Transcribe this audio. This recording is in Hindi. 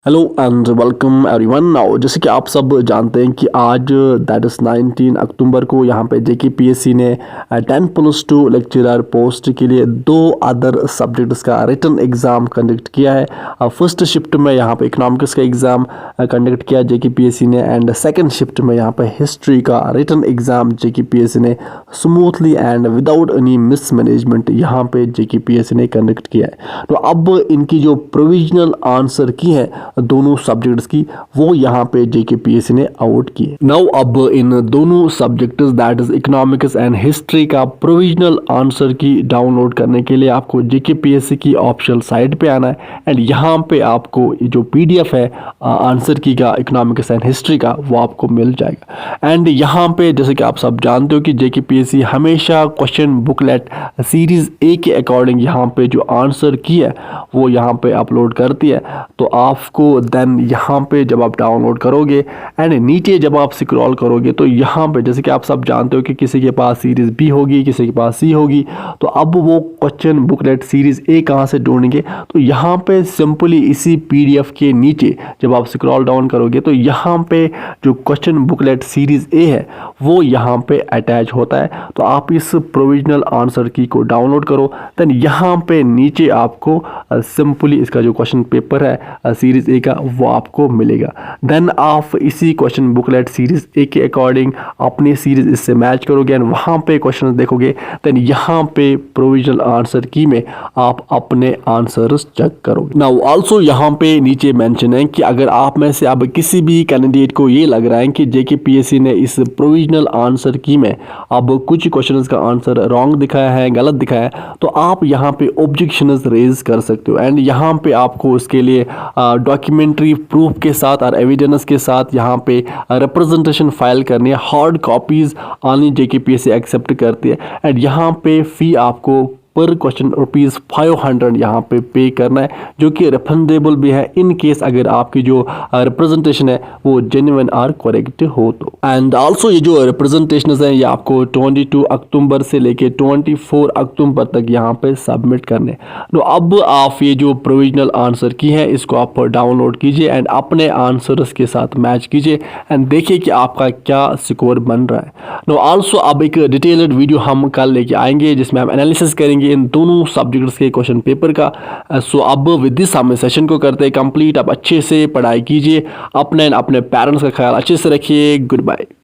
Hello and welcome everyone. Now जैसे कि आप सब जानते हैं कि आज दैट इज़ 19 अक्टूबर को यहाँ पे जेकेपीएससी ने 10+2 लेक्चरर पोस्ट के लिए 2 अदर सब्जेक्ट्स का रिटन एग्ज़ाम कंडक्ट किया है। फर्स्ट शिफ्ट में यहाँ पे इकोनॉमिक्स का एग्ज़ाम कंडक्ट किया जेकेपीएससी ने, एंड सेकंड शिफ्ट में यहाँ पे हिस्ट्री का रिटन एग्ज़ाम जेकेपीएससी ने smoothly and without any mismanagement यहाँ पे जेकेपीएससी ने कंडक्ट किया है। तो अब इनकी जो प्रोविजनल आंसर की है दोनों सब्जेक्ट्स की, वो यहाँ पे जेकेपीएससी ने आउट किए। नाउ अब इन दोनों subjects that is economics and history का प्रोविजनल आंसर की डाउनलोड करने के लिए आपको जेकेपीएससी की ऑफिशियल साइट पे आना है, एंड यहाँ पे आपको जो पीडीएफ है आंसर की का इकोनॉमिक्स एंड हिस्ट्री का वो आपको मिल जाएगा। एंड यहाँ पे जैसे कि आप सब जानते हो कि जेकेपीएससी हमेशा क्वेश्चन बुकलेट सीरीज ए के अकॉर्डिंग यहाँ पे जो आंसर की है वो यहाँ पे अपलोड करती है। तो आपको देन यहाँ पे जब आप डाउनलोड करोगे एंड नीचे जब आप स्क्रॉल करोगे तो यहाँ पे जैसे कि आप सब जानते हो कि किसी के पास सीरीज बी होगी, किसी के पास सी होगी, तो अब वो क्वेश्चन बुकलेट सीरीज ए कहाँ से ढूंढेंगे, तो यहाँ पे सिंपली इसी पीडीएफ के नीचे जब आप स्क्रॉल डाउन करोगे तो यहाँ पे जो क्वेश्चन बुकलेट सीरीज ए है वो यहाँ पे अटैच होता है। तो आप इस प्रोविजनल आंसर की को डाउनलोड करो, देन यहाँ पे नीचे आपको सिंपली इसका जो क्वेश्चन पेपर है सीरीज ए का वो आपको मिलेगा। देन आप इसी क्वेश्चन बुकलेट सीरीज ए के अकॉर्डिंग अपनी सीरीज इससे मैच करोगे एंड वहाँ पे क्वेश्चन देखोगे, देन यहाँ पे प्रोविजनल आंसर की में आप अपने आंसर्स चेक करोगे। नाउ आल्सो यहाँ पे नीचे मेंशन है कि अगर आप में से अब किसी भी कैंडिडेट को ये लग रहा है कि जेकेपीएससी ने इस प्रोविजनल आंसर की में अब कुछ क्वेश्चंस का आंसर रॉन्ग दिखाया है, गलत दिखाया है, तो आप यहाँ पे ऑब्जेक्शंस रेज कर सकते हो। एंड यहाँ पे आपको उसके लिए डॉक्यूमेंट्री प्रूफ के साथ और एविडेंस के साथ यहाँ पे रिप्रेजेंटेशन फाइल करनी है। हार्ड कॉपीज आनी जेकेपीएससी एक्सेप्ट करती है, एंड यहाँ पे फी आपको पर क्वेश्चन ₹500 यहाँ पे करना है, जो कि रिफंडेबल भी है इन केस अगर आपकी जो रिप्रेजेंटेशन है वो जेन्युइन और करेक्ट हो तो। एंड आल्सो ये जो रिप्रेजेंटेशन है ये आपको 22 अक्टूबर से लेके 24 अक्टूबर तक यहाँ पे सबमिट करने। तो अब आप ये जो प्रोविजनल आंसर की है इसको आप डाउनलोड कीजिए एंड अपने आंसर्स के साथ मैच कीजिए एंड देखिए कि आपका क्या स्कोर बन रहा है। नो आल्सो अब एक डिटेल्ड वीडियो हम कल लेके आएंगे जिसमें हम एनालिसिस करेंगे इन दोनों सब्जेक्ट्स के क्वेश्चन पेपर का। सो अब विद दिस हम सेशन को करते हैं कंप्लीट। आप अच्छे से पढ़ाई कीजिए, अपने पेरेंट्स का ख्याल अच्छे से रखिए। Good bye.